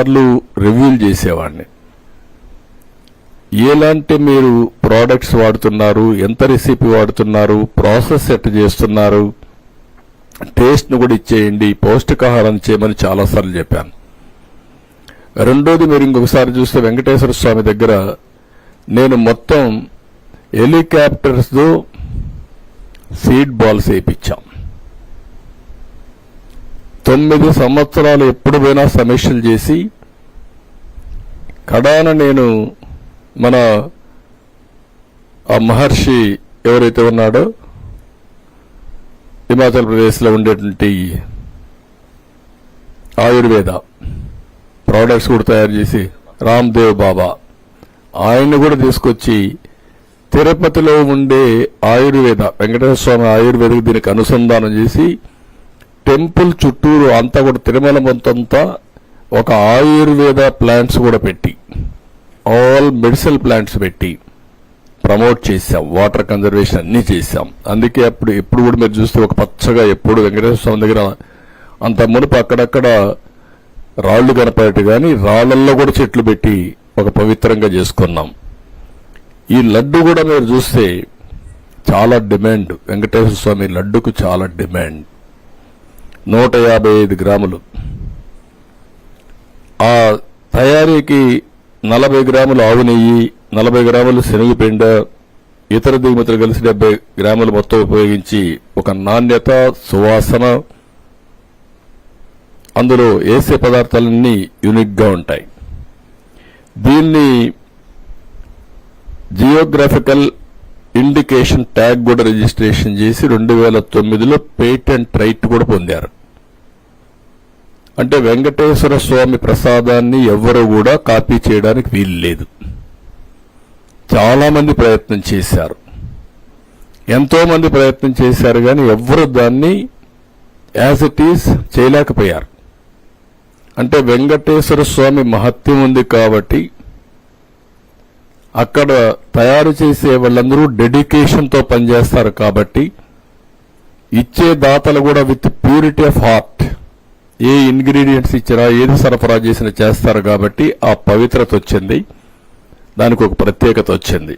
సార్లు రివ్యూలు చేసేవాడిని. ఎలాంటి మీరు ప్రోడక్ట్స్ వాడుతున్నారు, ఎంత రెసిపీ వాడుతున్నారు, ప్రాసెస్ ఎట్ చేస్తున్నారు, టేస్ట్ను కూడా ఇచ్చేయండి, పౌష్టికాహారం చేయమని చాలాసార్లు చెప్పాను. రెండోది, మీరు ఇంకొకసారి చూస్తే వెంకటేశ్వర స్వామి దగ్గర నేను మొత్తం హెలికాప్టర్స్తో సీడ్ బాల్స్ వేయించాం. 9 సంవత్సరాలు ఎప్పుడు పోయినా సమీక్షలు చేసి కడాన నేను మన ఆ మహర్షి ఎవరైతే ఉన్నాడో హిమాచల్ ప్రదేశ్లో ఉండేటువంటి ఆయుర్వేద ప్రోడక్ట్స్ కూడా తయారు చేసి రామ్దేవ్ బాబా ఆయన్ని కూడా తీసుకొచ్చి తిరుపతిలో ఉండే ఆయుర్వేద వెంకటేశ్వర స్వామి ఆయుర్వేదిక్ దీనికి అనుసంధానం చేసి టెంపుల్ చుట్టూరు అంతా కూడా తిరుమల మొత్తంతా ఒక ఆయుర్వేద ప్లాంట్స్ కూడా పెట్టి ఆల్ మెడిసినల్ ప్లాంట్స్ పెట్టి ప్రమోట్ చేశాం. వాటర్ కన్జర్వేషన్ అన్నీ చేశాం. అందుకే అప్పుడు ఎప్పుడు కూడా మీరు చూస్తే ఒక పచ్చగా ఎప్పుడు వెంకటేశ్వర స్వామి దగ్గర అంత మునుపు అక్కడక్కడ రాళ్లు కనపడేట్టు కానీ రాళ్లల్లో కూడా చెట్లు పెట్టి ఒక పవిత్రంగా చేసుకున్నాం. ఈ లడ్డు కూడా మీరు చూస్తే చాలా డిమాండ్. వెంకటేశ్వర స్వామి లడ్డుకు చాలా డిమాండ్. 155 గ్రాములు. ఆ తయారీకి 40 గ్రాములు ఆవు నెయ్యి, 40 గ్రాములు శనగపిండ, ఇతర దిగుమతులు కలిసి 70 గ్రాములు మొత్తం ఉపయోగించి ఒక నాణ్యత, సువాసన, అందులో వేసే పదార్థాలన్నీ యూనిక్ గా ఉంటాయి. దీన్ని జియోగ్రాఫికల్ ఇండికేషన్ ట్యాగ్ కూడా రిజిస్ట్రేషన్ చేసి 2009లో పేటెంట్ రైట్ కూడా పొందారు. అంటే వెంకటేశ్వర స్వామి ప్రసాదాన్ని ఎవ్వరూ కూడా కాపీ చేయడానికి వీలు లేదు. చాలా మంది ప్రయత్నం చేశారు, ఎంతో మంది ప్రయత్నం చేశారు, కానీ ఎవ్వరూ దాన్ని యాజ్ ఇట్ ఈజ్ చేయలేకపోయారు. అంటే వెంకటేశ్వర స్వామి మహత్యం ఉంది కాబట్టి అక్కడ తయారు చేసే వాళ్ళందరూ డెడికేషన్తో పనిచేస్తారు కాబట్టి ఇచ్చే దాతలు కూడా with purity of heart A ingredients ఇచ్చినా ఏది సరఫరా చేసినా చేస్తారు కాబట్టి ఆ పవిత్రత వచ్చింది, దానికి ఒక ప్రత్యేకత వచ్చింది.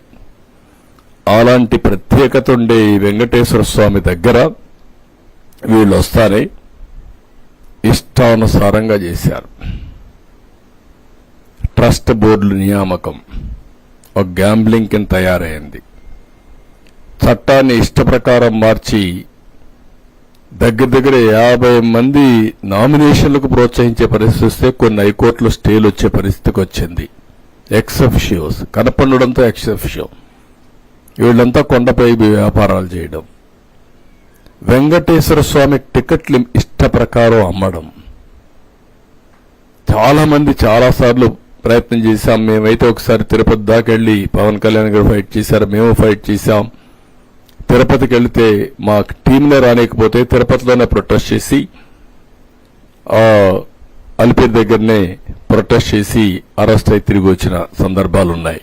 అలాంటి ప్రత్యేకత ఉండే ఈ వెంకటేశ్వర స్వామి దగ్గర వీళ్ళు వస్తానే ఇష్టానుసారంగా చేశారు. ట్రస్ట్ బోర్డుల నియామకం ఒక గ్యాంబ్లింగ్ కింద తయారైంది. చట్టాన్ని ఇష్ట ప్రకారం మార్చి దగ్గర 50 మంది నామినేషన్లకు ప్రోత్సహించే పరిస్థితి వస్తే కొన్ని హైకోర్టులో స్టేలు వచ్చే పరిస్థితికి వచ్చింది. ఎక్సెఫిషియోస్ కనపండుడంతా ఎక్సెఫిషియో, వీళ్ళంతా కొండపై వ్యాపారాలు చేయడం, వెంకటేశ్వర స్వామి టికెట్లు ఇష్ట ప్రకారం అమ్మడం. చాలా మంది చాలాసార్లు ప్రయత్నం చేశాం. మేమైతే ఒకసారి తిరుపతి దాకా వెళ్లి పవన్ కళ్యాణ్ గారు ఫైట్ చేశారు, మేము ఫైట్ చేశాం. తిరుపతికి వెళితే మా టీంలో రానికపోతే తిరుపతిలోనే ప్రొటెస్ట్ చేసి అలిపిరి దగ్గరనే ప్రొటెస్ట్ చేసి అరెస్ట్ అయి తిరిగి వచ్చిన సందర్భాలున్నాయి.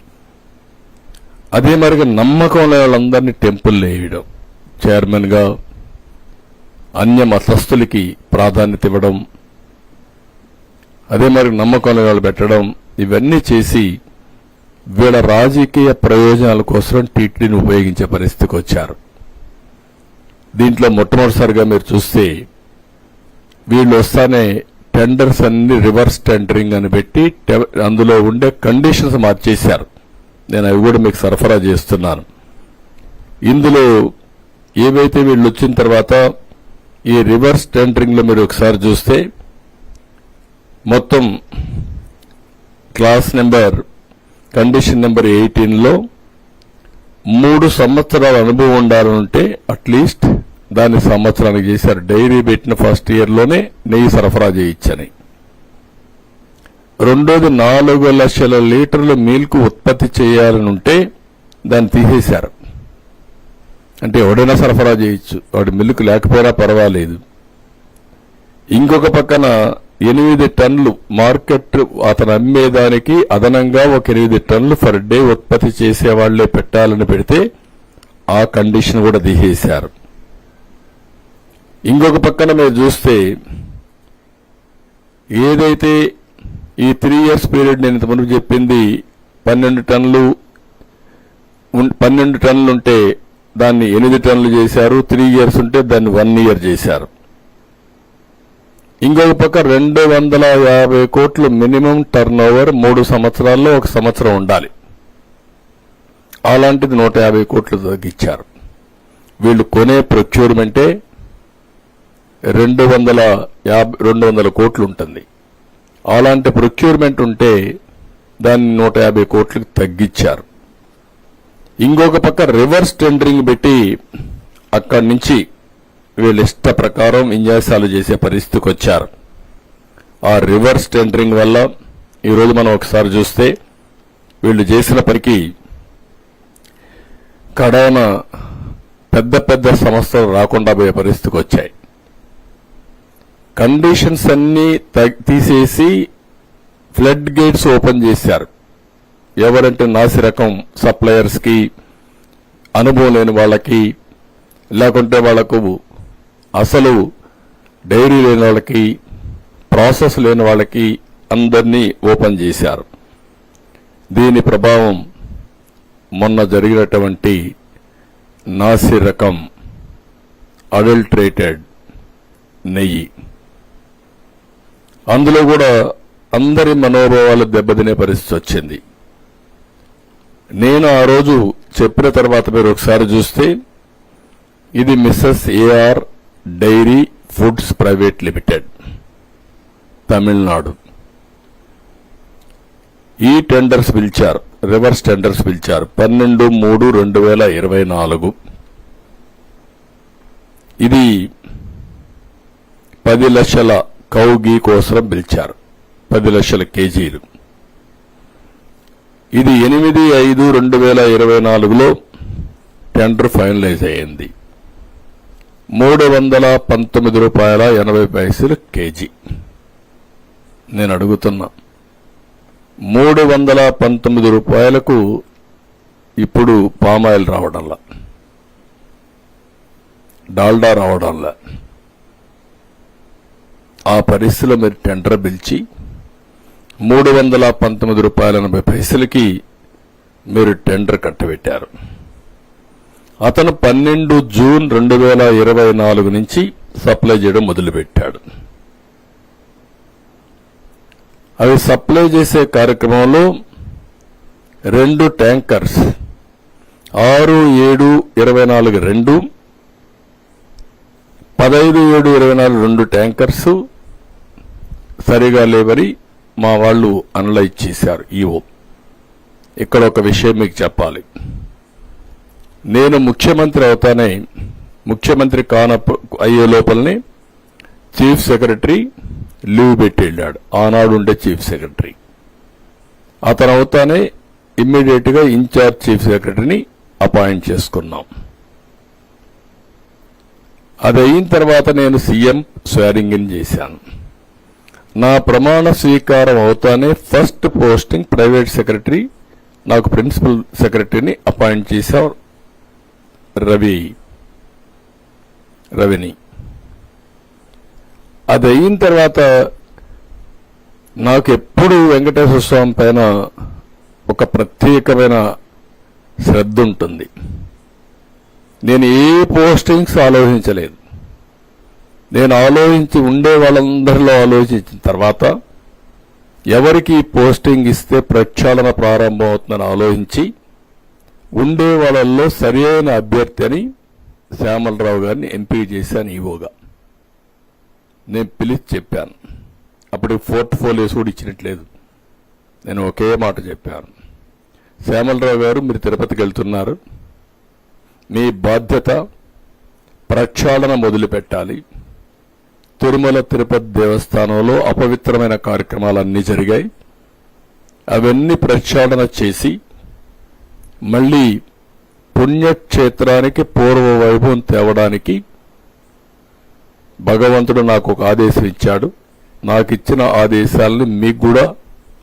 అదే మరిగా నమ్మకం లేని వాళ్ళందరినీ టెంపుల్ వేయడం, చైర్మన్ గా అన్య మతస్థులకి ప్రాధాన్యత ఇవ్వడం, అదే మరి నమ్మకం లేని వాళ్ళు పెట్టడం, ఇవన్నీ చేసి వీళ్ళ రాజకీయ ప్రయోజనాల కోసం టీటీడీని ఉపయోగించే పరిస్థితికి వచ్చారు. దీంట్లో మొట్టమొదటిసారిగా మీరు చూస్తే వీళ్ళు వస్తానే టెండర్స్ అన్ని రివర్స్ టెండరింగ్ అని పెట్టి అందులో ఉండే కండిషన్స్ మార్చేశారు. నేను అవి కూడా మీకు సరఫరా చేస్తున్నాను. ఇందులో ఏవైతే వీళ్ళు వచ్చిన తర్వాత ఈ రివర్స్ టెండరింగ్ లో మీరు ఒకసారి చూస్తే మొత్తం కండిషన్ నెంబర్ 18లో 3 సంవత్సరాల అనుభవం ఉండాలంటే అట్లీస్ట్ దాన్ని సంవత్సరానికి చేశారు. డైరీ పెట్టిన ఫస్ట్ ఇయర్లోనే నెయ్యి సరఫరా చేయొచ్చని. రెండోది 4 లక్షల లీటర్ల మిల్క్ ఉత్పత్తి చేయాలని ఉంటే దాన్ని తీసేశారు. అంటే ఎవడైనా సరఫరా చేయొచ్చు, వాడి మిల్క్ లేకపోయినా పర్వాలేదు. ఇంకొక పక్కన 8 టన్నులు మార్కెట్ అతను అమ్మేదానికి అదనంగా ఒక 8 టన్నులు ఫర్ డే ఉత్పత్తి చేసేవాళ్లే పెట్టాలని పెడితే ఆ కండిషన్ కూడా తీసేశారు. ఇంకొక పక్కన మీరు చూస్తే ఏదైతే ఈ 3 years పీరియడ్ నేను ఇంతకుముందు చెప్పింది 12 టన్నులు ఉంటే దాన్ని 8 టన్నులు చేశారు. 3 years ఉంటే దాన్ని 1 year చేశారు. ఇంకొక పక్క 250 కోట్లు మినిమం టర్న్ ఓవర్ 3 సంవత్సరాల్లో 1 సంవత్సరం ఉండాలి. అలాంటిది 150 కోట్లు తగ్గించారు. వీళ్ళు కొనే ప్రొక్యూర్మెంటే 200 కోట్లు ఉంటుంది. అలాంటి ప్రొక్యూర్మెంట్ ఉంటే దాన్ని 150 కోట్లకు తగ్గించారు. ఇంకొక పక్క రివర్స్ టెండరింగ్ పెట్టి అక్కడి నుంచి వీళ్ళ ఇష్ట ప్రకారం విన్యాసాలు చేసే పరిస్థితికి వచ్చారు. ఆ రివర్స్ టెండరింగ్ వల్ల ఈరోజు మనం ఒకసారి చూస్తే వీళ్ళు చేసిన పనికి కడాన పెద్ద పెద్ద సంస్థలు రాకుండా పోయే పరిస్థితికి వచ్చాయి. కండిషన్స్ అన్నీ తీసేసి ఫ్లడ్ గేట్స్ ఓపెన్ చేశారు. ఎవరంటే నాసి రకం సప్లయర్స్ కి, అనుభవం లేని వాళ్ళకి, లేకుంటే వాళ్లకు అసలు డైరీ లేని వాళ్ళకి, ప్రాసెస్ లేని వాళ్ళకి అందరినీ ఓపెన్ చేశారు. దీని ప్రభావం మొన్న జరిగినటువంటి నాసి రకం అడల్ట్రేటెడ్ నెయ్యి, అందులో కూడా అందరి మనోభావాలు దెబ్బతినే పరిస్థితి వచ్చింది. నేను ఆ రోజు చెప్పిన తర్వాత మీరు ఒకసారి చూస్తే ఇది Mrs AR dairy foods private limited, Tamil Nadu. ఈ టెండర్స్ పిలిచారు, రివర్స్ టెండర్స్ పిలిచారు 12/3/2024. ఇది 10 లక్షల కౌ గీ కోసం పిలిచారు, 10 లక్షల కేజీలు. ఇది 8/5/2024లో టెండర్ ఫైనలైజ్ అయ్యింది. ₹319.80 కేజీ. నేను అడుగుతున్నా, ₹319 ఇప్పుడు పామాయిల్ రావడంలా, డాల్డా రావడంలా. ఆ పరిస్థితిలో మీరు టెండర్ పిలిచి ₹319.80 మీరు టెండర్ కట్టబెట్టారు. అతను 12 జూన్ 2024 నుంచి సప్లై చేయడం మొదలుపెట్టాడు. అవి సప్లై చేసే కార్యక్రమంలో 2 ట్యాంకర్స్ 6/7/24 2, 15/7/24 2 ట్యాంకర్స్ సరిగా లేవని మా వాళ్ళు అనలైజ్ చేశారు. ఈవో ఇక్కడ ఒక విషయం మీకు చెప్పాలి. నేను ముఖ్యమంత్రి అవుతానే, ముఖ్యమంత్రి అయ్యే లోపలనే చీఫ్ సెక్రటరీ లీవ్ పెట్టి వెళ్ళాడు. ఆనాడు ఉండే చీఫ్ సెక్రటరీ అతను అవుతానే ఇమ్మీడియట్ గా ఇన్ఛార్జ్ చీఫ్ సెక్రటరీని అపాయింట్ చేసుకున్నాం. అది అయిన తర్వాత నేను సీఎం స్వేరింగ్ ఇన్ చేశాను. నా ప్రమాణ స్వీకారం అవుతానే ఫస్ట్ పోస్టింగ్ ప్రైవేట్ సెక్రటరీ, నాకు ప్రిన్సిపల్ సెక్రటరీని అపాయింట్ చేశారు రవిని. అది అయిన తర్వాత నాకు ఎప్పుడు వెంకటేశ్వర స్వామి పైన ఒక ప్రత్యేకమైన శ్రద్ధ ఉంటుంది. నేను ఏ పోస్టింగ్స్ ఆలోచించలేదు. నేను ఆలోచించి ఉండే వాళ్ళందరిలో ఆలోచించిన తర్వాత ఎవరికి పోస్టింగ్ ఇస్తే ప్రక్షాళన ప్రారంభం అవుతుందని ఆలోచించి ఉండే వాళ్ళల్లో సరైన అభ్యర్థి అని శ్యామలరావు గారిని ఎంపిక చేశాను ఈవోగా. నేను పిలిచి చెప్పాను. అప్పుడు పోర్ట్ఫోలియోస్ కూడా ఇచ్చినట్లేదు. నేను ఒకే మాట చెప్పాను, శ్యామలరావు గారు మీరు తిరుపతికి వెళ్తున్నారు, మీ బాధ్యత ప్రక్షాళన మొదలుపెట్టాలి. తిరుమల తిరుపతి దేవస్థానంలో అపవిత్రమైన కార్యక్రమాలన్నీ జరిగాయి. అవన్నీ ప్రక్షాళన చేసి మళ్లీ పుణ్యక్షేత్రానికి పూర్వ వైభవం తేవడానికి భగవంతుడు నాకు ఒక ఆదేశం ఇచ్చాడు. నాకిచ్చిన ఆదేశాలను మీకు కూడా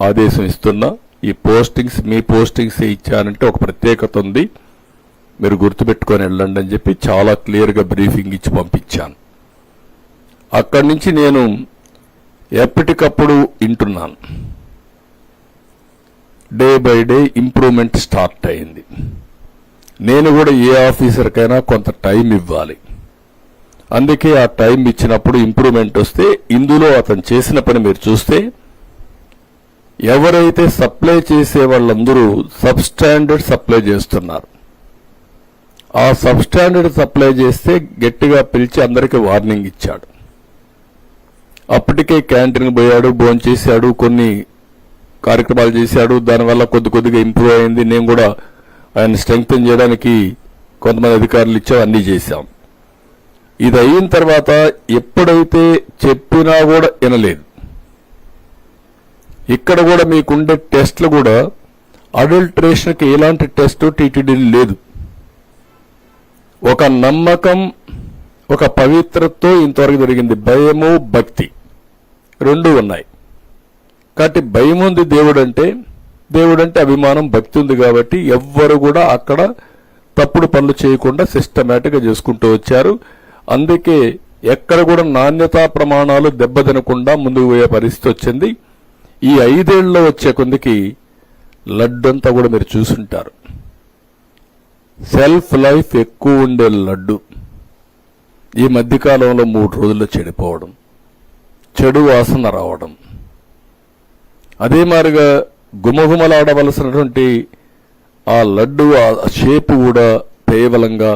ఆదేశం ఇస్తున్నా. ఈ పోస్టింగ్స్ మీ పోస్టింగ్స్ ఇచ్చానంటే ఒక ప్రత్యేకత ఉంది, మీరు గుర్తుపెట్టుకొని వెళ్ళండి అని చెప్పి చాలా క్లియర్గా బ్రీఫింగ్ ఇచ్చి పంపించాను. అక్కడి నుంచి నేను ఎప్పటికప్పుడు వింటున్నాను. Day by day improvement start అయింది. నేను కూడా ఏ ఆఫీసర్కైనా కొంత టైం ఇవ్వాలి. అందుకే ఆ టైం ఇచ్చినప్పుడు ఇంప్రూవ్మెంట్ వస్తే, ఇందులో అతను చేసిన పని మీరు చూస్తే, ఎవరైతే సప్లై చేసే వాళ్ళందరూ సబ్ స్టాండర్డ్ సప్లై చేస్తున్నారు. ఆ సబ్ స్టాండర్డ్ సప్లై చేస్తే గట్టిగా పిలిచి అందరికీ వార్నింగ్ ఇచ్చాడు. అప్పటికే క్యాంటీన్ పోయాడు, భోంచేశాడు, కొన్ని కార్యక్రమాలు చేశాడు. దానివల్ల కొద్దిగా ఇంప్రూవ్ అయింది. నేను కూడా ఆయన స్ట్రెంగ్తన్ చేయడానికి కొంతమంది అధికారులు ఇచ్చాం, అన్నీ చేశాం. ఇది అయిన తర్వాత ఎప్పుడైతే చెప్పినా కూడా వినలేదు. ఇక్కడ కూడా మీకుండే టెస్టులు కూడా అడల్ట్రేషన్కి ఎలాంటి టెస్ట్ టీటీడీ లేదు. ఒక నమ్మకం, ఒక పవిత్రతతో ఇంతవరకు జరిగింది. భయము, భక్తి రెండూ ఉన్నాయి. కాబట్టి భయం ఉంది దేవుడంటే అభిమానం, భక్తి ఉంది. కాబట్టి ఎవ్వరు కూడా అక్కడ తప్పుడు పనులు చేయకుండా సిస్టమేటిక్గా చేసుకుంటూ వచ్చారు. అందుకే ఎక్కడ కూడా నాణ్యతా ప్రమాణాలు దెబ్బతినకుండా ముందుకు పోయే పరిస్థితి వచ్చింది. ఈ 5 ఏళ్లలో వచ్చే కొందికి లడ్డంతా కూడా మీరు చూసుంటారు. సెల్ఫ్ లైఫ్ ఎక్కువ ఉండే లడ్డు ఈ మధ్యకాలంలో 3 రోజుల్లో చెడిపోవడం, చెడు వాసన రావడం, అదే మాదిరిగా గుమగుమలాడవలసినటువంటి ఆ లడ్డు ఆ షేపు కూడా కేవలంగా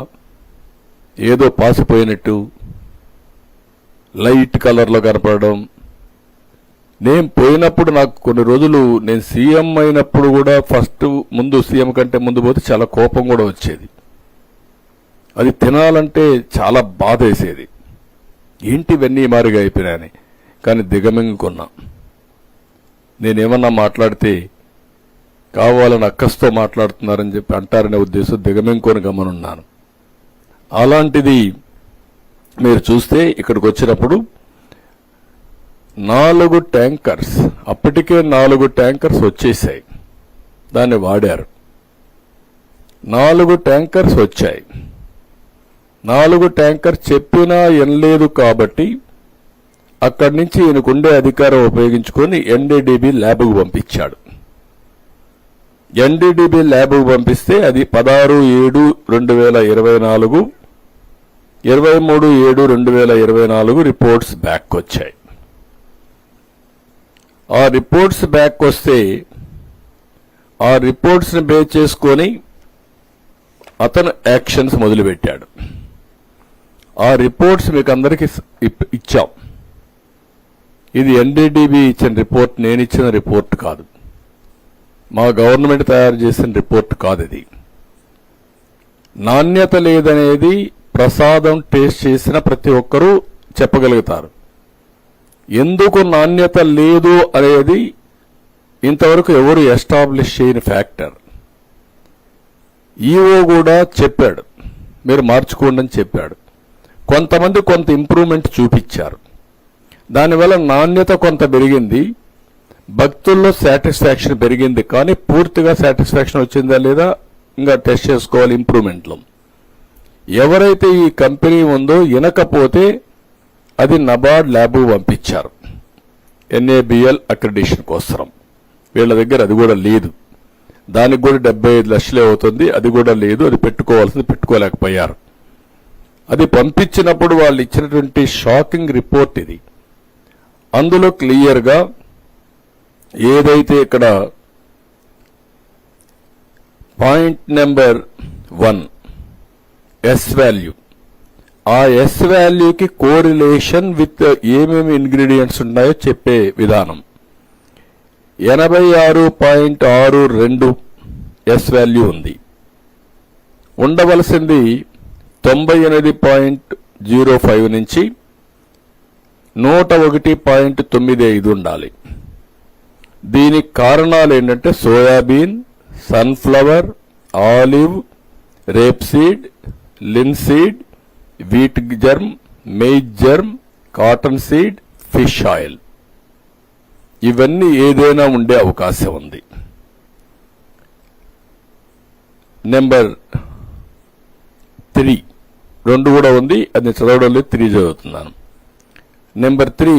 ఏదో పాసిపోయినట్టు లైట్ కలర్లో కనపడడం. నేను పోయినప్పుడు నాకు కొన్ని రోజులు, నేను సీఎం అయినప్పుడు కూడా ముందు సీఎం కంటే ముందు పోతే చాలా కోపం కూడా వచ్చేది. అది తినాలంటే చాలా బాధ వేసేది. ఏంటి ఇవన్నీ మారిగా అయిపోయినాయని. కానీ దిగమింగుకున్నా. నేనేమన్నా మాట్లాడితే కావాలని అక్కస్తో మాట్లాడుతున్నారని చెప్పి అంటారనే ఉద్దేశం దిగమింగుకొని గమనున్నాను. అలాంటిది మీరు చూస్తే ఇక్కడికి వచ్చినప్పుడు 4 ట్యాంకర్స్, అప్పటికే 4 ట్యాంకర్స్ వచ్చేసాయి, దాన్ని వాడారు. 4 ట్యాంకర్స్ వచ్చాయి. 4 ట్యాంకర్ చెప్పినా వినలేదు కాబట్టి అక్కడి నుంచి ఈయనకుండే అధికారం ఉపయోగించుకొని ఎన్డీడీబీ ల్యాబ్కు పంపించాడు. ఎన్డీడీబీ ల్యాబ్కు పంపిస్తే అది 16/7/2024, 23/7/2024 రిపోర్ట్స్ బ్యాక్ వచ్చాయి. ఆ రిపోర్ట్స్ బ్యాక్ వస్తే ఆ రిపోర్ట్స్ ని బేస్ చేసుకొని అతను యాక్షన్స్ మొదలుపెట్టాడు. ఆ రిపోర్ట్స్ మీకు అందరికీ ఇచ్చాం. ఇది ఎన్డీడీబీ ఇచ్చిన రిపోర్ట్, నేను ఇచ్చిన రిపోర్ట్ కాదు, మా గవర్నమెంట్ తయారు చేసిన రిపోర్ట్ కాదు. ఇది నాణ్యత లేదనేది ప్రసాదం టేస్ట్ చేసిన ప్రతి ఒక్కరూ చెప్పగలుగుతారు. ఎందుకు నాణ్యత లేదు అనేది ఇంతవరకు ఎవరు ఎస్టాబ్లిష్ చేయని ఫ్యాక్టర్. ఈఓ కూడా చెప్పాడు, మీరు మార్చుకోండి అని చెప్పాడు. కొంతమంది కొంత ఇంప్రూవ్మెంట్ చూపించారు. దానివల్ల నాణ్యత కొంత పెరిగింది, భక్తుల్లో సాటిస్ఫాక్షన్ పెరిగింది. కానీ పూర్తిగా సాటిస్ఫాక్షన్ వచ్చిందా లేదా ఇంకా టెస్ట్ చేసుకోవాలి ఇంప్రూవ్మెంట్లో. ఎవరైతే ఈ కంపెనీ ఉందో వినకపోతే అది నబార్డ్ ల్యాబ్ పంపించారు NABL అక్రిడిషన్ కోసం. వీళ్ళ దగ్గర అది కూడా లేదు. దానికి కూడా 75 లక్షలే అవుతుంది. అది కూడా లేదు. అది పెట్టుకోవాల్సింది పెట్టుకోలేకపోయారు. అది పంపించినప్పుడు వాళ్ళు ఇచ్చినటువంటి షాకింగ్ రిపోర్ట్ ఇది. అందులో క్లియర్గా ఏదైతే ఇక్కడ పాయింట్ నెంబర్ 1 ఎస్ వాల్యూ, ఆ ఎస్ వాల్యూకి కోరిలేషన్ విత్ ఏమేమి ఇంగ్రీడియంట్స్ ఉన్నాయో చెప్పే విధానం. 86.62 ఎస్ వాల్యూ ఉంది. ఉండవలసింది 98.05 నుంచి 101.95 ఉండాలి. దీనికి కారణాలు ఏంటంటే soybean, sunflower, olive, rapeseed, linseed, wheat germ, maize germ, cotton seed, fish oil. ఇవన్నీ ఏదైనా ఉండే అవకాశం ఉంది. నెంబర్ 3 2 కూడా ఉంది, అది చదవడం లేదు, 3 చదువుతున్నాను. నెంబర్ 3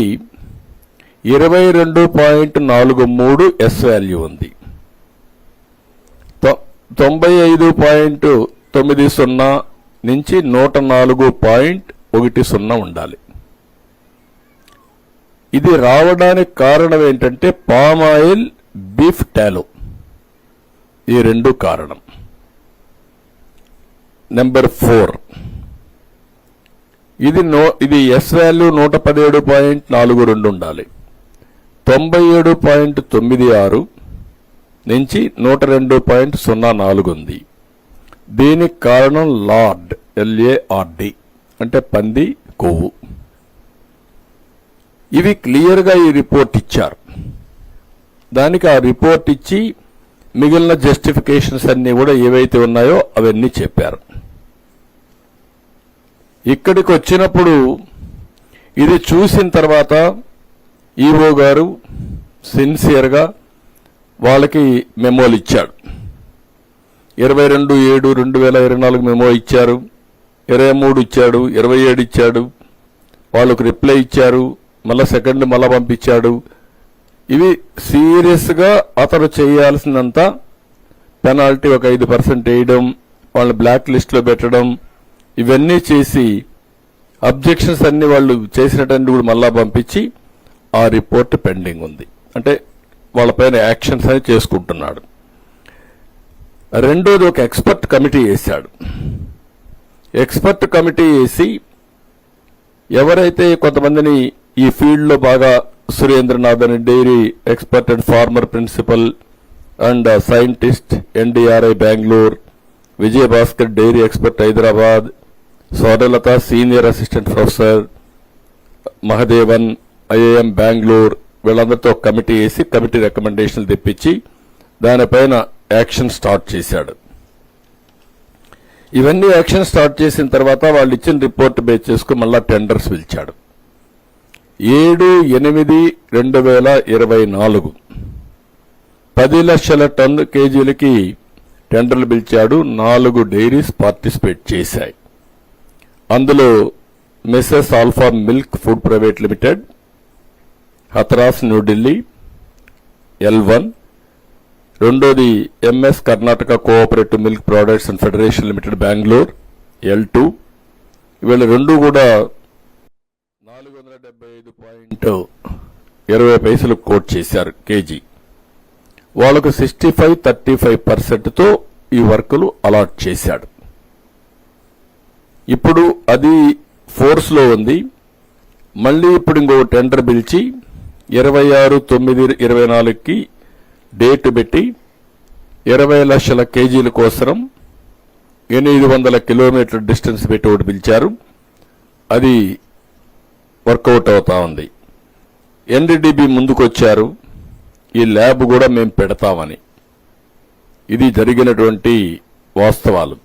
22.43 ఎస్ వాల్యూ ఉంది. 95.90 నుంచి 104.10 ఉండాలి. ఇది రావడానికి కారణం ఏంటంటే పామ్ ఆయిల్, బీఫ్ టాలో, ఈ రెండు కారణం. నెంబర్ 4, ఇది ఎస్ వాల్యూ 117.42 ఉండాలి. 97.96 నుంచి 102.04 ఉంది. దీనికి కారణం లార్డ్, LARD అంటే పంది కొవ్వు. ఇవి క్లియర్గా ఈ రిపోర్ట్ ఇచ్చారు. దానికి ఆ రిపోర్ట్ ఇచ్చి మిగిలిన జస్టిఫికేషన్స్ అన్నీ కూడా ఏవైతే ఉన్నాయో అవన్నీ చెప్పారు. ఇక్కడికి వచ్చినప్పుడు ఇది చూసిన తర్వాత ఈఓ గారు సిన్సియర్గా వాళ్ళకి మెమోలు ఇచ్చాడు. 22/7/2024 మెమో ఇచ్చారు, 23 ఇచ్చాడు, 27 ఇచ్చాడు. వాళ్ళకు రిప్లై ఇచ్చారు, మళ్ళా సెకండ్ మళ్ళా పంపించాడు. ఇవి సీరియస్గా అతను చేయాల్సిందంతా పెనాల్టీ ఒక 5% వేయడం, వాళ్ళని బ్లాక్ లిస్ట్లో పెట్టడం, ఇవన్నీ చేసి అబ్జెక్షన్స్ అన్ని వాళ్ళు చేసినట్టు కూడా మళ్ళా పంపించి ఆ రిపోర్ట్ పెండింగ్ ఉంది. అంటే వాళ్ళపైన యాక్షన్స్ అని చేసుకుంటున్నాడు. రెండోది ఒక ఎక్స్పర్ట్ కమిటీ వేశాడు. ఎక్స్పర్ట్ కమిటీ వేసి ఎవరైతే కొంతమందిని ఈ ఫీల్డ్లో బాగా సురేంద్రనాథ్ అని dairy expert and former principal and scientist, NDRI Bengaluru, Vijayabhaskar dairy expert Hyderabad, Swarnalatha senior assistant professor, Mahadevan IIM Bengaluru, వీళ్ళందరితో కమిటీ వేసి కమిటీ రికమెండేషన్లు తెప్పించి దానిపైన యాక్షన్ స్టార్ట్ చేశాడు. ఇవన్నీ యాక్షన్ స్టార్ట్ చేసిన తర్వాత వాళ్ళు ఇచ్చిన రిపోర్ట్ బేస్ చేసుకుని మళ్ళా టెండర్స్ పిలిచాడు. 7/8/2024 10 లక్షల టన్ కేజీలకి టెండర్లు పిలిచాడు. 4 డైరీస్ పార్టిసిపేట్ చేశాయి. అందులో మెసెస్ alpha milk food private limited, Hathras New Delhi L1, రెండోది MS Karnataka cooperative milk products and federation limited Bengaluru L2. వీళ్ళు రెండు కూడా 475.20 కోట్ చేశారు కేజీ. వాళ్లకు 65-35% ఈ వర్కులు అలాట్ చేశాడు. ఇప్పుడు అది ఫోర్స్లో ఉంది. మళ్లీ ఇప్పుడు ఇంకో టెండర్ పిలిచి 26/9/24కి డేట్ పెట్టి 20 లక్షల కేజీల కోసం 800 కిలోమీటర్ల డిస్టెన్స్ పెట్టి ఒకటి పిలిచారు. అది వర్కౌట్ అవుతా ఉంది. NDDB ముందుకొచ్చారు, ఈ ల్యాబ్ కూడా మేము పెడతామని. ఇది జరిగినటువంటి వాస్తవాలు.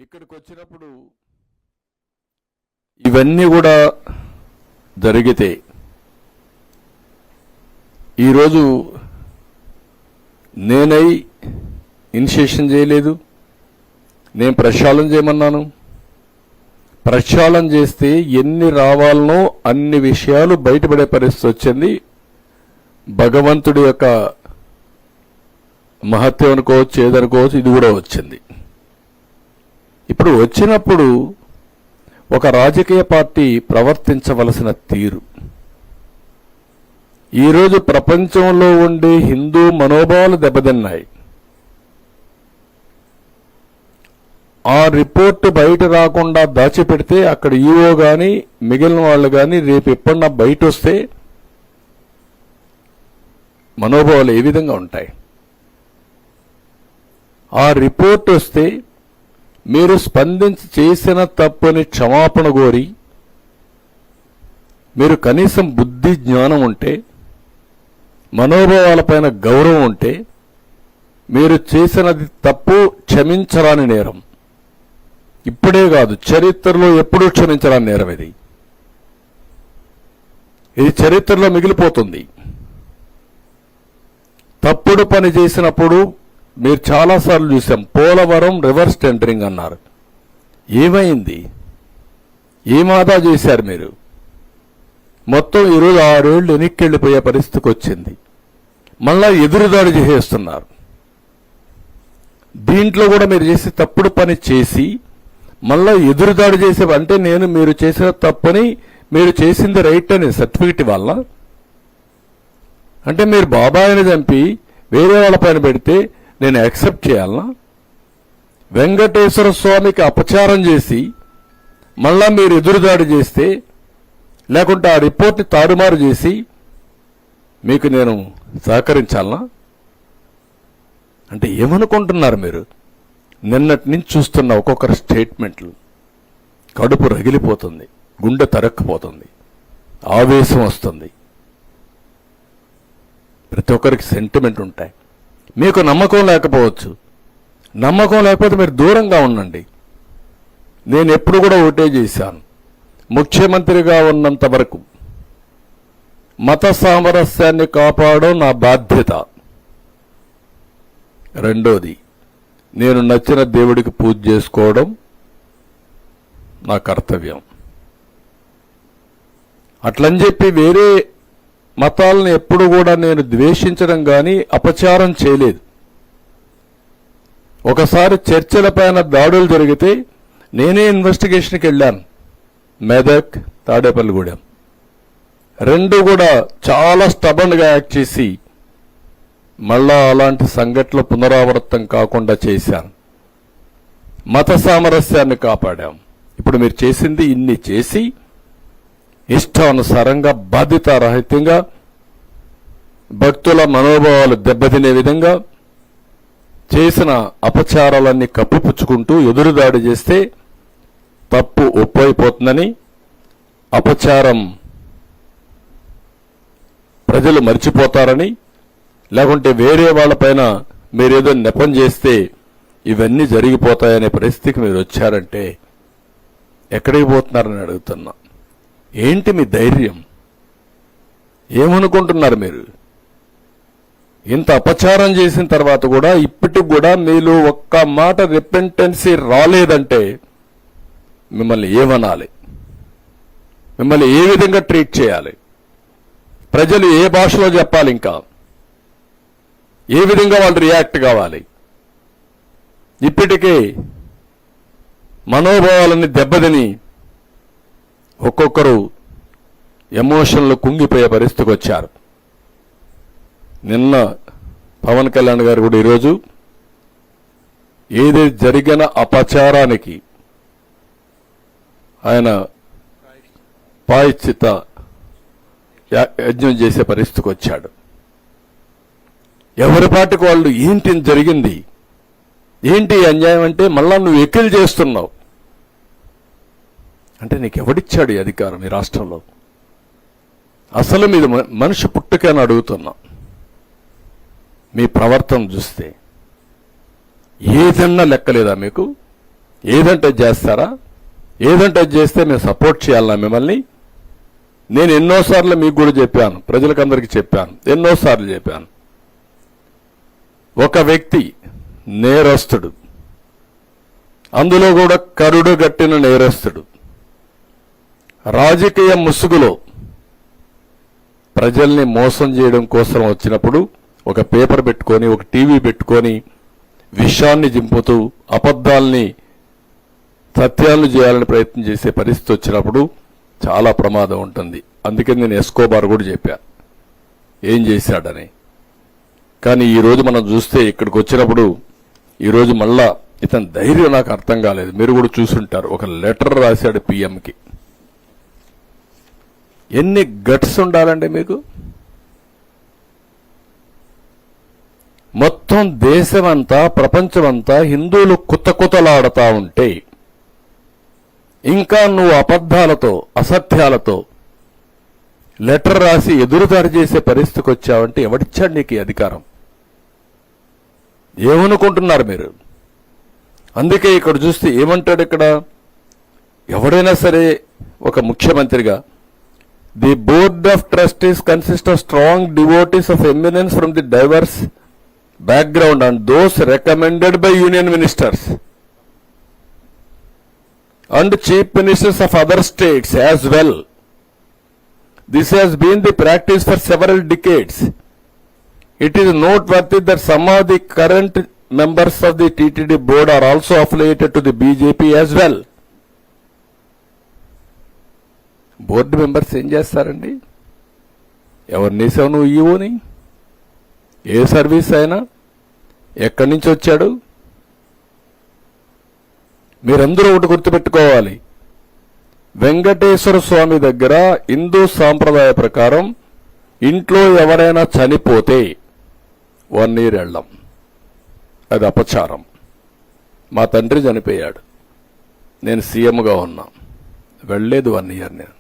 ఇక్కడికి వచ్చినప్పుడు ఇవన్నీ కూడా జరిగితే ఈరోజు నేనై ఇనిషియేషన్ చేయలేదు, నేను ప్రక్షాళన చేయమన్నాను. ప్రక్షాళన చేస్తే ఎన్ని రావాలనో అన్ని విషయాలు బయటపడే పరిస్థితి వచ్చింది. భగవంతుడి యొక్క మహత్యం అనుకోవచ్చు, ఏదనుకోవచ్చు, ఇది కూడా వచ్చింది. ఇప్పుడు వచ్చినప్పుడు ఒక రాజకీయ పార్టీ ప్రవర్తించవలసిన తీరు, ఈరోజు ప్రపంచంలో ఉండే హిందూ మనోభావాలు దెబ్బతిన్నాయి. ఆ రిపోర్టు బయట రాకుండా దాచిపెడితే అక్కడ ఈఓ గాని మిగిలిన వాళ్ళు గాని రేపు ఎప్పుడన్నా బయట వస్తే మనోభావాలు ఏ విధంగా ఉంటాయి? ఆ రిపోర్ట్ వస్తే మీరు స్పందించి చేసిన తప్పుని క్షమాపణ కోరి, మీరు కనీసం బుద్ధి జ్ఞానం ఉంటే, మనోభావాలపైన గౌరవం ఉంటే, మీరు చేసినది తప్పు క్షమించరాని నేరం. ఇప్పుడే కాదు, చరిత్రలో ఎప్పుడూ క్షమించరాని నేరం ఇది. ఇది చరిత్రలో మిగిలిపోతుంది. తప్పుడు పని చేసినప్పుడు మీరు చాలాసార్లు చూసాం. పోలవరం రివర్స్ టెండరింగ్ అన్నారు. ఏమైంది? ఏమాదా చేశారు మీరు? మొత్తం ఈరోజు 6 ఏళ్లు వెనక్కెళ్లిపోయే పరిస్థితికి వచ్చింది. మళ్ళా ఎదురుదాడి చేసేస్తున్నారు. దీంట్లో కూడా మీరు చేసే తప్పుడు పని చేసి మళ్ళా ఎదురుదాడి చేసే అంటే మీరు చేసిన తప్పని మీరు చేసింది రైట్ అని సర్టిఫికెట్ ఇవ్వాలా? అంటే మీరు బాబాయిని చంపి వేరే వాళ్ళ పైన పెడితే నేను యాక్సెప్ట్ చేయాలనా? వెంకటేశ్వర స్వామికి అపచారం చేసి మళ్ళా మీరు ఎదురుదాడి చేస్తే, లేకుంటే ఆ రిపోర్ట్ని తారుమారు చేసి మీకు నేను సహకరించాలనా? అంటే ఏమనుకుంటున్నారు మీరు? నిన్నటి నుంచి చూస్తున్న ఒక్కొక్కరి స్టేట్మెంట్లు కడుపు రగిలిపోతుంది, గుండె తరక్కుపోతుంది, ఆవేశం వస్తుంది. ప్రతి ఒక్కరికి సెంటిమెంట్ ఉంటాయి. మీకు నమ్మకం లేకపోవచ్చు. నమ్మకం లేకపోతే మీరు దూరంగా ఉండండి. నేను ఎప్పుడు కూడా ఒకటే చేశాను, ముఖ్యమంత్రిగా ఉన్నంత వరకు మత సామరస్యాన్ని కాపాడడం నా బాధ్యత. రెండోది, నేను నచ్చిన దేవుడికి పూజ చేసుకోవడం నా కర్తవ్యం. అట్లని చెప్పి వేరే మతాలను ఎప్పుడు కూడా నేను ద్వేషించడం కానీ అపచారం చేయలేదు. ఒకసారి చర్చలపైన దాడులు జరిగితే నేనే ఇన్వెస్టిగేషన్కి వెళ్ళాను. మెదక్, తాడేపల్లిగూడెం రెండు కూడా చాలా స్టబన్గా యాక్ట్ చేసి మళ్ళా అలాంటి సంఘటనలు పునరావృతం కాకుండా చేశాను. మత సామరస్యాన్ని కాపాడాం. ఇప్పుడు మీరు చేసింది ఇన్ని చేసి ఇష్టానుసారంగా బాధ్యతారహితంగా భక్తుల మనోభావాలు దెబ్బతినే విధంగా చేసిన అపచారాలన్నీ కప్పిపుచ్చుకుంటూ ఎదురుదాడి చేస్తే తప్పు ఒప్పైపోతుందని, అపచారం ప్రజలు మర్చిపోతారని, లేకుంటే వేరే వాళ్ళపైన మీరేదో నెపం చేస్తే ఇవన్నీ జరిగిపోతాయనే పరిస్థితికి మీరు వచ్చారంటే ఎక్కడికి పోతున్నారని అడుగుతున్నా. ఏంటి మీ ధైర్యం? ఏమనుకుంటున్నారు మీరు? ఇంత అపచారం చేసిన తర్వాత కూడా ఇప్పటికి కూడా మీలో ఒక్క మాట రిపెంటెన్సీ రాలేదంటే మిమ్మల్ని ఏమనాలి? మిమ్మల్ని ఏ విధంగా ట్రీట్ చేయాలి? ప్రజలు ఏ భాషలో చెప్పాలి? ఇంకా ఏ విధంగా వాళ్ళు రియాక్ట్ కావాలి? ఇప్పటికే మనోభావాలన్నీ దెబ్బతిని ఒక్కొక్కరు ఎమోషన్లు కుంగిపోయే పరిస్థితికి వచ్చారు. నిన్న పవన్ కళ్యాణ్ గారు కూడా ఈరోజు ఏది జరిగిన అపచారానికి ఆయన ప్రాయశ్చిత్త యజ్ఞం చేసే పరిస్థితికి వచ్చాడు. ఎవరి పాటికి వాళ్ళు ఏంటి జరిగింది, ఏంటి అన్యాయం అంటే మళ్ళా నువ్వు ఎక్కిలు చేస్తున్నావు అంటే నీకు ఎవడిచ్చాడు ఈ అధికారం ఈ రాష్ట్రంలో? అసలు మీద మనిషి పుట్టుకని అడుగుతున్నా. మీ ప్రవర్తన చూస్తే ఏదన్నా లెక్కలేదా మీకు? ఏదంటే చేస్తారా? ఏదంటే చేస్తే మేము సపోర్ట్ చేయాలన్నా మిమ్మల్ని? నేను ఎన్నోసార్లు మీకు కూడా చెప్పాను, ప్రజలకందరికీ చెప్పాను, ఎన్నోసార్లు చెప్పాను. ఒక వ్యక్తి నేరస్తుడు, అందులో కూడా కరుడు గట్టిన నేరస్తుడు, రాజకీయ ముసుగులో ప్రజల్ని మోసం చేయడం కోసం వచ్చినప్పుడు ఒక పేపర్ పెట్టుకొని, ఒక టీవీ పెట్టుకొని విషాన్ని జింపుతూ అబద్ధాల్ని సత్యాలను చేయాలని ప్రయత్నం చేసే పరిస్థితి వచ్చినప్పుడు చాలా ప్రమాదం ఉంటుంది. అందుకే నేను ఎస్కోబార్ కూడా చెప్పా ఏం చేశాడని. కానీ ఈరోజు మనం చూస్తే ఇక్కడికి వచ్చినప్పుడు ఈరోజు మళ్ళా ఇతని ధైర్యం నాకు అర్థం కాలేదు. మీరు కూడా చూసుంటారు, ఒక లెటర్ రాశాడు పిఎంకి. ఎన్ని గట్స్ ఉండాలండి మీకు? మొత్తం దేశమంతా ప్రపంచమంతా హిందువులు కుతకుతలాడుతా ఉంటే ఇంకా నువ్వు అబద్ధాలతో అసత్యాలతో లెటర్ రాసి ఎదురుదాడి చేసే పరిస్థితికి వచ్చావంటే ఎవడిచ్చాడు నీకు ఈ అధికారం? ఏమనుకుంటున్నారు మీరు? అందుకే ఇక్కడ చూస్తే ఏమంటాడు ఇక్కడ, ఎవడైనా సరే ఒక ముఖ్యమంత్రిగా the board of trustees consist of strong devotees of eminence from the divorce background and those recommended by union ministers and chief ministers of other states as well. This has been the practice for several decades. It is noteworthy that some of the current members of the TTD board are also affiliated to the BJP as well. Board members ఏం చేస్తారండి? ఎవరినేసావు నువ్వు ఈవోని? ఏ service అయినా ఎక్కడి నుంచి వచ్చాడు? మీరందరూ ఒకటి గుర్తుపెట్టుకోవాలి, వెంకటేశ్వర స్వామి దగ్గర హిందూ సాంప్రదాయ ప్రకారం ఇంట్లో ఎవరైనా చనిపోతే 1 year వెళ్ళం, అది అపచారం. మా తండ్రి చనిపోయాడు, నేను సీఎంగా ఉన్నా, వెళ్ళలేదు 1 year. నేను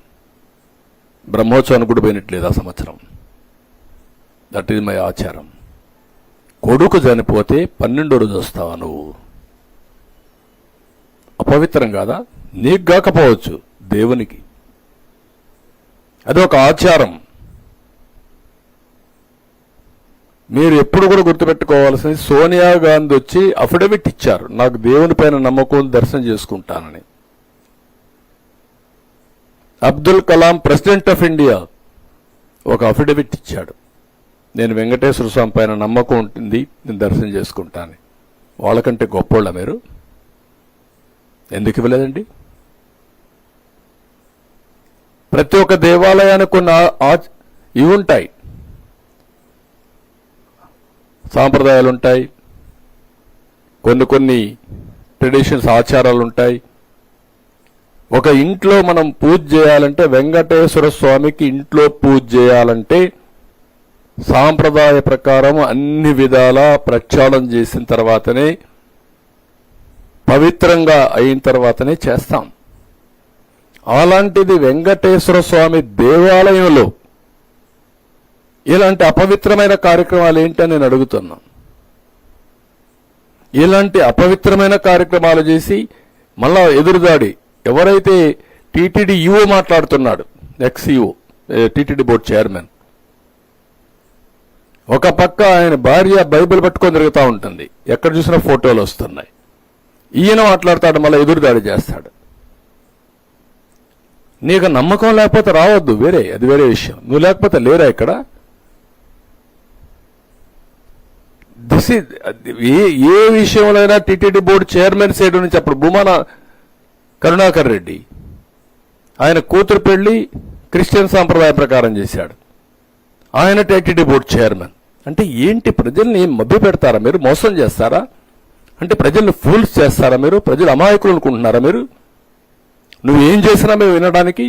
బ్రహ్మోత్సవానికి కూడా పోయినట్లేదు ఆ సంవత్సరం. దట్ ఈజ్ మై ఆచారం. కొడుకు చనిపోతే 12వ రోజు వస్తావా నువ్వు? అపవిత్రం కాదా? నీకు కాకపోవచ్చు, దేవునికి. అది ఒక ఆచారం. మీరు ఎప్పుడు కూడా గుర్తుపెట్టుకోవాల్సింది, సోనియా గాంధీ వచ్చి అఫిడవిట్ ఇచ్చారు, నాకు దేవుని పైన నమ్మకం, దర్శనం చేసుకుంటానని. Abdul Kalam president of India ఒక అఫిడవిట్ ఇచ్చాడు, నేను వెంకటేశ్వర స్వామి పైన నమ్మకం ఉంటుంది, నేను దర్శనం చేసుకుంటాను. వాళ్ళకంటే గొప్పోళ్ళ మీరు? ఎందుకు ఇవ్వలేదండి? ప్రతి ఒక్క దేవాలయానికి కొన్ని ఇవి ఉంటాయి, సాంప్రదాయాలు ఉంటాయి, కొన్ని ట్రెడిషన్స్, ఆచారాలు ఉంటాయి. ఒక ఇంట్లో మనం పూజ చేయాలంటే, వెంకటేశ్వర స్వామికి ఇంట్లో పూజ చేయాలంటే సాంప్రదాయ ప్రకారం అన్ని విధాలా ప్రక్షాళన చేసిన తర్వాతనే, పవిత్రంగా అయిన తర్వాతనే చేస్తాం. అలాంటిది వెంకటేశ్వర స్వామి దేవాలయంలో ఇలాంటి అపవిత్రమైన కార్యక్రమాలు ఏంటని నేను అడుగుతున్నా. ఇలాంటి అపవిత్రమైన కార్యక్రమాలు చేసి మళ్ళా ఎదురుదాడి, ఎవరైతే టీటీడీ ఈఓ మాట్లాడుతున్నాడు, ఎక్స్-ఈఓ, టీటీడీ బోర్డు చైర్మన్, ఒక పక్క ఆయన భార్య బైబిల్ పట్టుకొని తిరుగుతూ ఉంటుంది, ఎక్కడ చూసినా ఫోటోలు వస్తున్నాయి. ఈయన మాట్లాడతాడు, మళ్ళీ ఎదురుదాడి చేస్తాడు. నీకు నమ్మకం లేకపోతే రావద్దు, అది వేరే విషయం. నువ్వు లేకపోతే లేరా ఇక్కడ? ఏ విషయంలో టీటీడీ బోర్డు చైర్మన్ సైడ్ నుంచి అప్పుడు భూమాన కరుణాకర్ రెడ్డి, ఆయన కూతురు పెళ్లి క్రిస్టియన్ సాంప్రదాయ ప్రకారం చేశాడు, ఆయన టీటీడీ బోర్డు చైర్మన్. అంటే ఏంటి? ప్రజల్ని మభ్య పెడతారా మీరు? మోసం చేస్తారా? అంటే ప్రజల్ని ఫూల్స్ చేస్తారా మీరు? ప్రజలు అమాయకులు అనుకుంటున్నారా మీరు? నువ్వేం చేసినా మేము వినడానికి?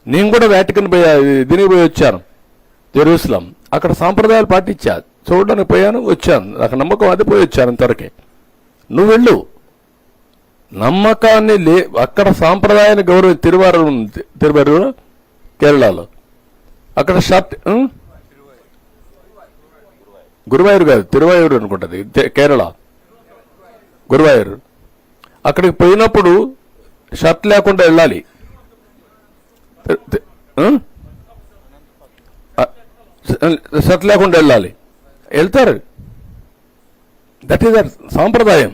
నేను కూడా వాటికన్ దీనికి పోయి వచ్చాను, జెరూసలం. అక్కడ సాంప్రదాయాలు పాటించా, చూడడానికి పోయాను, వచ్చాను. నాకు నమ్మకం, అది పోయి వచ్చాను అంతవరకే. నువ్వు వెళ్ళు. నమ్మకాన్ని అక్కడ సాంప్రదాయాన్ని గౌరవం. తిరువారూరు కేరళలో అక్కడ షర్ట్, గురువాయూరు కాదు, తిరువాయూరు అనుకుంటుంది, కేరళ గురువాయూరు. అక్కడికి పోయినప్పుడు షర్ట్ లేకుండా వెళ్ళాలి. షర్ట్ లేకుండా వెళ్ళాలి, వెళ్తారు. దట్ ఈస్ దట్ సాంప్రదాయం.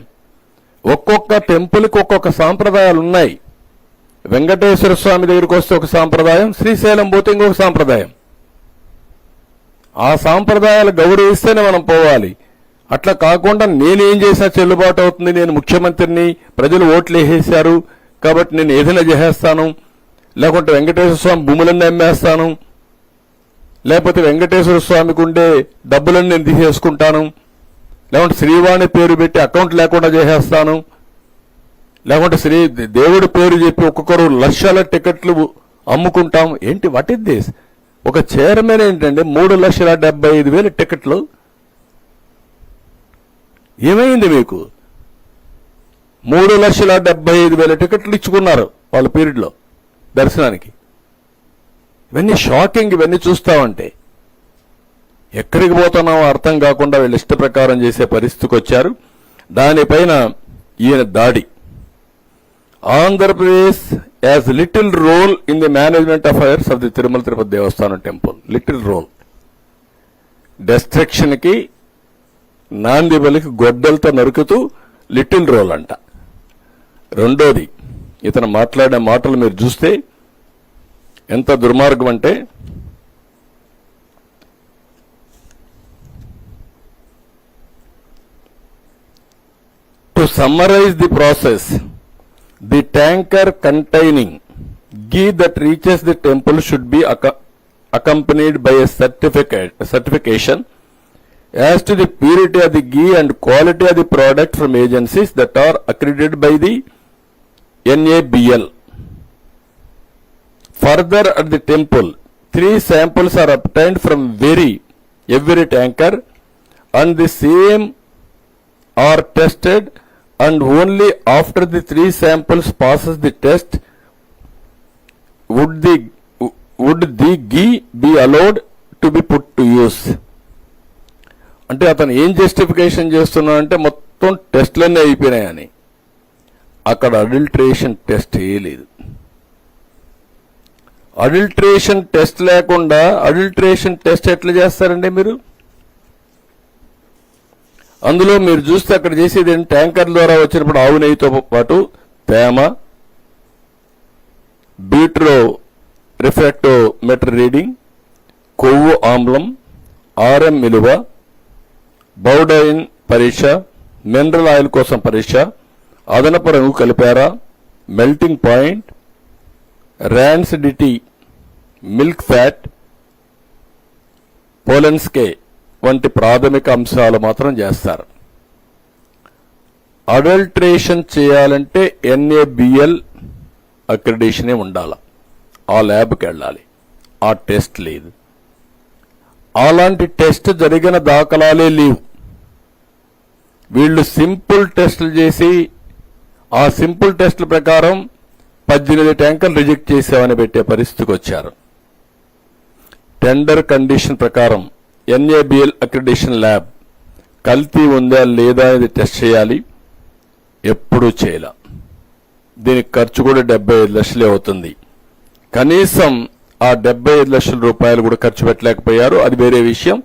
ఒక్కొక్క టెంపుల్కి ఒక్కొక్క సాంప్రదాయాలు ఉన్నాయి. వెంకటేశ్వర స్వామి దగ్గరికి వస్తే ఒక సాంప్రదాయం, శ్రీశైలం పోతే ఇంకొక సాంప్రదాయం. ఆ సాంప్రదాయాలు గౌరవిస్తేనే మనం పోవాలి. అట్లా కాకుండా నేనేం చేసినా చెల్లుబాటు అవుతుంది, నేను ముఖ్యమంత్రిని, ప్రజలు ఓట్లు వేసేశారు కాబట్టి నేను ఏదైనా చేసేస్తాను, లేకుంటే వెంకటేశ్వర స్వామి భూములన్నీ అమ్మేస్తాను, లేకపోతే వెంకటేశ్వర స్వామికి ఉండే డబ్బులన్నీ నేను తీసేసుకుంటాను, లేకుంటే శ్రీవాణి పేరు పెట్టి అకౌంట్ లేకుండా చేసేస్తాను, లేకుంటే దేవుడి పేరు చెప్పి ఒక్కొక్కరు లక్షల టికెట్లు అమ్ముకుంటాం. ఏంటి? What is this? ఒక చైర్మన్ ఏంటంటే 3,75,000 టికెట్లు. ఏమైంది మీకు? 3,75,000 టికెట్లు ఇచ్చుకున్నారు వాళ్ళ పీరియడ్లో దర్శనానికి. ఇవన్నీ షాకింగ్. ఇవన్నీ చూస్తామంటే ఎక్కడికి పోతున్నామో అర్థం కాకుండా వీళ్ళు ఇష్ట ప్రకారం చేసే పరిస్థితికి వచ్చారు. దానిపైన ఈయన దాడి. Andhra Pradesh has little role in the management affairs of the Tirumala Tirupati Devasthanam temple. Little role. Destruction కి, నాంది బలికి గొడ్డలతో నరుకుతూ లిటిల్ రోల్ అంట. రెండోది, ఇతను మాట్లాడే మాటలు మీరు చూస్తే ఎంత దుర్మార్గం అంటే, To summarize the process, the tanker containing ghee that reaches the temple should be accompanied by a certification as to the purity of the ghee and quality of the product from agencies that are accredited by the NABL. Further, at the temple, 3 samples are obtained from every tanker, and the same are tested, and only after the 3 samples passes the test would the ghee be allowed to be put to use. అంటే అతను ఏం justification చేస్తున్నా అంటే మొత్తం టెస్ట్లన్నీ అయిపోయినాయని. అక్కడ adulteration test లేదు. Adulteration test లేకుండా adulteration test ఎట్లా చేస్తారండి మీరు? అందులో మీరు చూస్తే అక్కడ చేసేది ట్యాంకర్ ద్వారా వచ్చినప్పుడు ఆవు నెయ్యితో పాటు తేమ, బీట్రో రిఫ్రాక్టోమీటర్ రీడింగ్, కొవ్వు ఆమ్లం, ఆర్ఎం విలువ, బౌడైన్ పరీక్ష, మినరల్ ఆయిల్ కోసం పరీక్ష, అదనపు రంగు కలిపారా, melting point, rancidity, milk fat, Polenske వంటి ప్రాథమిక అంశాలు మాత్రం చేస్తారు. అడల్ట్రేషన్ చేయాలంటే NABL అక్రిడిటేషనే ఉండాలి. ఆ ల్యాబ్కి వెళ్ళాలి. ఆ టెస్ట్ లేదు. అలాంటి టెస్ట్ జరిగిన దాఖలాలే లేవు. వీళ్ళు సింపుల్ టెస్టులు చేసి ఆ సింపుల్ టెస్టుల ప్రకారం 18 ట్యాంకర్లు రిజెక్ట్ చేసామని పెట్టే పరిస్థితికి వచ్చారు. టెండర్ కండిషన్ ప్రకారం NABL అక్రిడిటేషన్ ల్యాబ్ కల్తీ ఉందా లేదా అనేది టెస్ట్ చేయాలి. ఎప్పుడూ చేయాల. దీనికి ఖర్చు కూడా 75 లక్షలే అవుతుంది. కనీసం ఆ 75 లక్షల రూపాయలు కూడా ఖర్చు పెట్టలేకపోయారు. అది వేరే విషయం.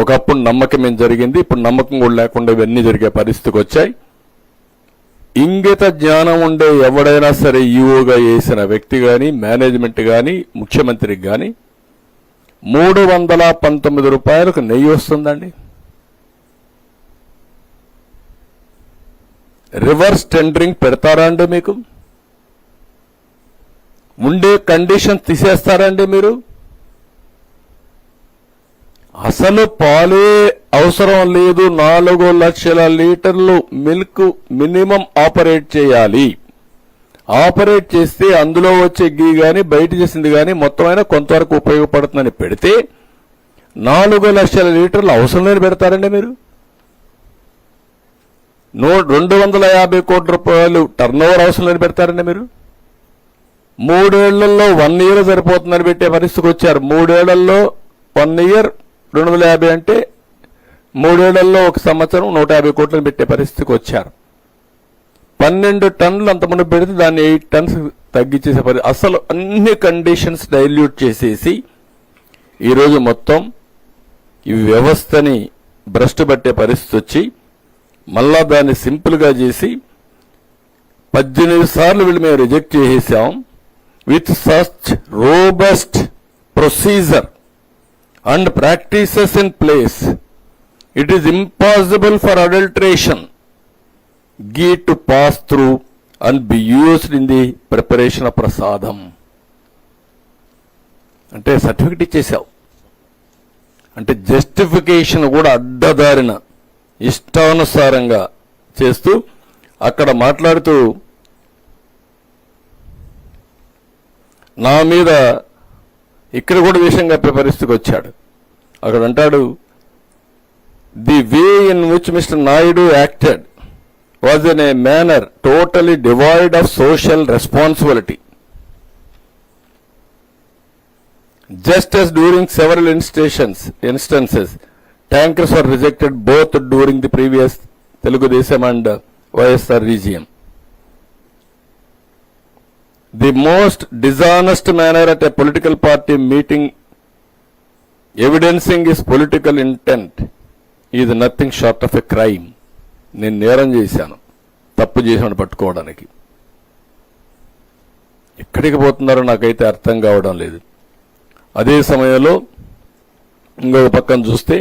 ఒకప్పుడు నమ్మకం ఏం జరిగింది, ఇప్పుడు నమ్మకం కూడా లేకుండా ఇవన్నీ జరిగే పరిస్థితికి వచ్చాయి. ఇంగిత జ్ఞానం ఉండే ఎవడైనా సరే ఈఓగా వేసిన వ్యక్తి గాని, మేనేజ్మెంట్ గాని, ముఖ్యమంత్రికి గాని 319 రూపాయలకు నెయ్యి వస్తుందండి. రివర్స్ టెండరింగ్ పెడతారా అండి? మీకు ఉండే కండిషన్ తీసేస్తారండి మీరు? అసలు పాలే అవసరం లేదు. 4 లక్షల లీటర్లు మిల్క్ మినిమం ఆపరేట్ చేయాలి. ఆపరేట్ చేస్తే అందులో వచ్చే గీ గాని బయట చేసింది గాని మొత్తమైనా కొంతవరకు ఉపయోగపడుతుందని పెడితే 4 లక్షల లీటర్లు అవసరం లేని పెడతారండి మీరు? 250 కోట్ల రూపాయలు టర్నోవర్ అవసరం లేని పెడతారండి మీరు? 3 ఏళ్లలో 1 ఇయర్ సరిపోతుందని పెట్టే పరిస్థితికి వచ్చారు. 3 ఏళ్లలో 1 ఇయర్ 250 అంటే 3 ఏళ్లలో 1 సంవత్సరం 150 కోట్లను పెట్టే పరిస్థితికి వచ్చారు. 12 టన్నులు అంతమంది పెడితే దాన్ని 8 టన్స్ తగ్గించేసే పరిస్థితి. అసలు అన్ని కండిషన్స్ డైల్యూట్ చేసేసి ఈరోజు మొత్తం ఈ వ్యవస్థని భ్రష్టు పట్టే పరిస్థితి వచ్చి మళ్ళా దాన్ని సింపుల్ గా చేసి 18 సార్లు వీళ్ళు మేము రిజెక్ట్ చేసేసాం. With such robust procedure and practices in place, it is impossible for adulteration ghee to pass through and be used in the preparation of prasadam. అంటే సర్టిఫికెట్ ఇచ్చేసావు అంటే జస్టిఫికేషన్ కూడా అడ్డదారిన ఇష్టానుసారంగా చేస్తూ అక్కడ మాట్లాడుతూ నా మీద ఇక్కడ కూడా విషయం చెప్పే పరిస్థితికి వచ్చాడు. అక్కడ అంటాడు, the way in which mister Naidu acted was in a manner totally devoid of social responsibility. Just as during several instances, tankers were rejected both during the previous Telugu Desam and YSR regime. The most dishonest manner at a political party meeting evidencing his political intent is nothing short of a crime. నేను నేరం చేశాను, తప్పు చేశాను పట్టుకోవడానికి. ఎక్కడికి పోతున్నారో నాకైతే అర్థం కావడం లేదు. అదే సమయంలో ఇంకొక పక్కన చూస్తే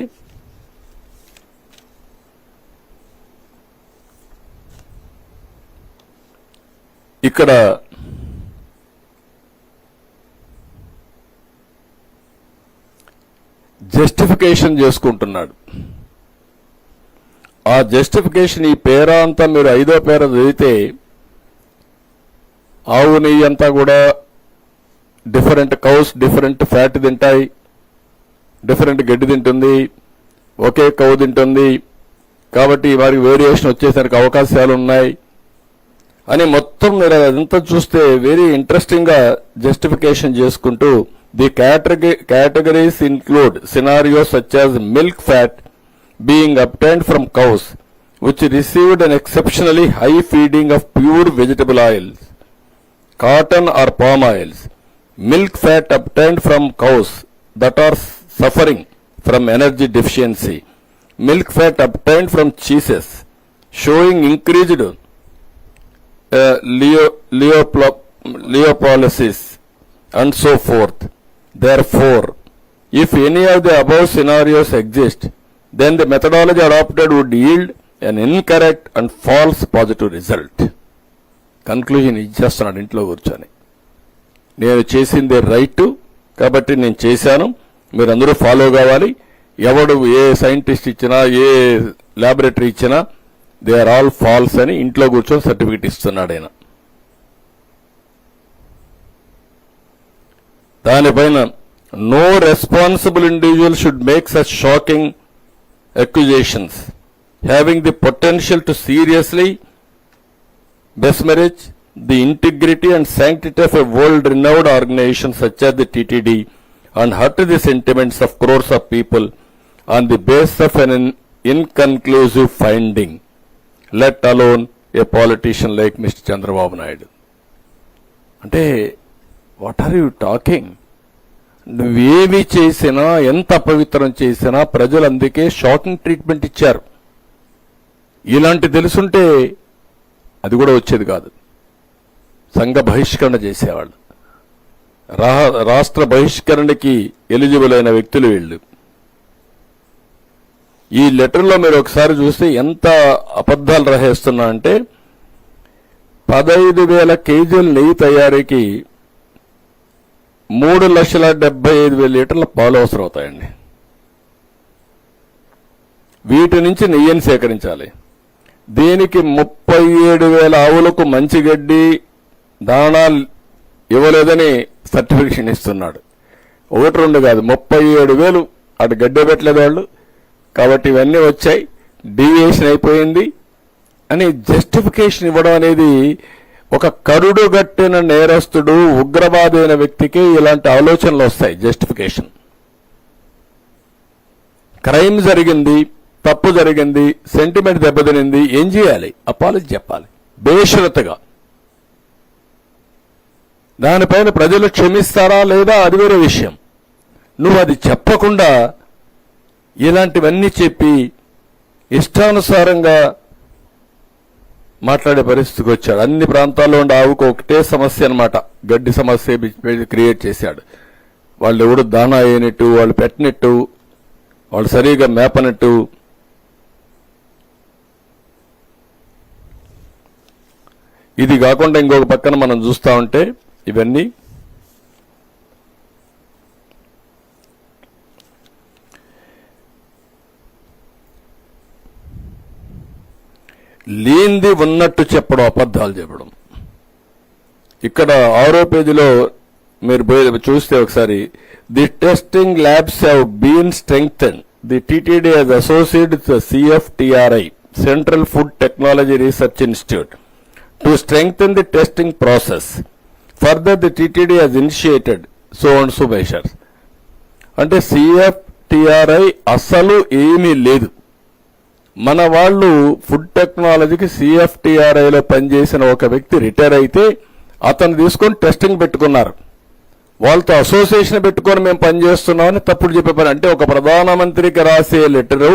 ఇక్కడ జస్టిఫికేషన్ చేసుకుంటున్నాడు. ఆ జస్టిఫికేషన్ ఈ పేర అంతా మీరు 5వ పేర చదివితే ఆవు నెయ్యి అంతా కూడా డిఫరెంట్ కౌస్ డిఫరెంట్ ఫ్యాట్ తింటాయి, డిఫరెంట్ గడ్డి తింటుంది, ఒకే కౌ తింటుంది, కాబట్టి వారికి వేరియేషన్ వచ్చేసరికి అవకాశాలు ఉన్నాయి అని మొత్తం మీరు అదంతా చూస్తే వెరీ ఇంట్రెస్టింగ్ గా జస్టిఫికేషన్ చేసుకుంటూ the categories include scenarios such as milk fat being obtained from cows which received an exceptionally high feeding of pure vegetable oils, cotton or palm oils, milk fat obtained from cows that are suffering from energy deficiency, milk fat obtained from cheeses showing increased lipolysis and so forth. Therefore, if any of the above scenarios exist, then the methodology adopted would yield an incorrect and false positive result. Conclusion ఇచ్చేస్తున్నాడు ఇంట్లో కూర్చొని. నేను చేసిందే right కాబట్టి నేను చేశాను, మీరందరూ follow కావాలి. ఎవడు ఏ సైంటిస్ట్ ఇచ్చినా ఏ ల్యాబొరేటరీ ఇచ్చినా దే ఆర్ ఆల్ ఫాల్స్ అని ఇంట్లో కూర్చొని సర్టిఫికెట్ ఇస్తున్నాడు ఆయన. దానిపైన no responsible individual should make such shocking accusations having the potential to seriously besmirch the integrity and sanctity of a world-renowned organization such as the TTD and hurt the sentiments of crores of people on the basis of an inconclusive finding, let alone a politician like Mr. Chandrababu Naidu. అంటే what are you talking? నువ్వేమి చేసినా ఎంత అపవిత్రం చేసినా ప్రజలు అందుకే shocking treatment ఇచ్చారు. ఇలాంటి తెలుసుంటే అది కూడా వచ్చేది కాదు. సంఘ బహిష్కరణ చేసేవాళ్ళు, రాష్ట్ర బహిష్కరణకి ఎలిజిబుల్ అయిన వ్యక్తులు వీళ్ళు. ఈ లెటర్లో మీరు ఒకసారి చూస్తే ఎంత అబద్ధాలు రాసేస్తున్నా అంటే 15,000 కేజీల నెయ్యి తయారీకి 3,75,000 లీటర్ల పాలు అవసరం అవుతాయండి. వీటి నుంచి నెయ్యిని సేకరించాలి. దీనికి 37,000 ఆవులకు మంచి గడ్డి దాణా ఇవ్వలేదని సర్టిఫికేషన్ ఇస్తున్నాడు. 1-2 కాదు, 37,000 అటు గడ్డి పెట్టలేదు వాళ్ళు. కాబట్టి ఇవన్నీ వచ్చాయి, డీవియేషన్ అయిపోయింది అని జస్టిఫికేషన్ ఇవ్వడం అనేది ఒక కరుడుగట్టిన నేరస్తుడు ఉగ్రవాది అయిన వ్యక్తికి ఇలాంటి ఆలోచనలు వస్తాయి. జస్టిఫికేషన్, క్రైమ్ జరిగింది, తప్పు జరిగింది, సెంటిమెంట్ దెబ్బతినింది, ఏం చేయాలి? అపాలజీ చెప్పాలి బేషరతుగా. దానిపైన ప్రజలు క్షమిస్తారా లేదా అది వేరే విషయం. నువ్వు అది చెప్పకుండా ఇలాంటివన్నీ చెప్పి ఇష్టానుసారంగా మాట్లాడే పరిస్థితికి వచ్చాడు. అన్ని ప్రాంతాల్లో ఉండే ఆవుకు ఒకటే సమస్య అనమాట, గడ్డి సమస్య క్రియేట్ చేశాడు. వాళ్ళు ఎవడు దానా వేయనట్టు, వాళ్ళు పెట్టినట్టు, వాళ్ళు సరిగా మేపనట్టు. ఇది కాకుండా ఇంకొక పక్కన మనం చూస్తా ఉంటే ఇవన్నీ లేనిది ఉన్నట్టు చెప్పడం, అబద్ధాలు చెప్పడం. ఇక్కడ 6వ పేజీలో మీరు చూస్తే ఒకసారి, the testing labs have been strengthen. The TTD has associated with the CFTRI, Central Food Technology Research Institute, to strengthen the testing process. Further, the TTD has initiated so and so measures. అంటే CFTRI అసలు ఏమీ లేదు. మన వాళ్ళు food టెక్నాలజీకి CFTRIలో పనిచేసిన ఒక వ్యక్తి రిటైర్ అయితే అతను తీసుకొని టెస్టింగ్ పెట్టుకున్నారు. వాళ్ళతో అసోసియేషన్ పెట్టుకొని మేము పనిచేస్తున్నామని తప్పుడు చెప్పే పని. అంటే ఒక ప్రధానమంత్రికి రాసే లెటర్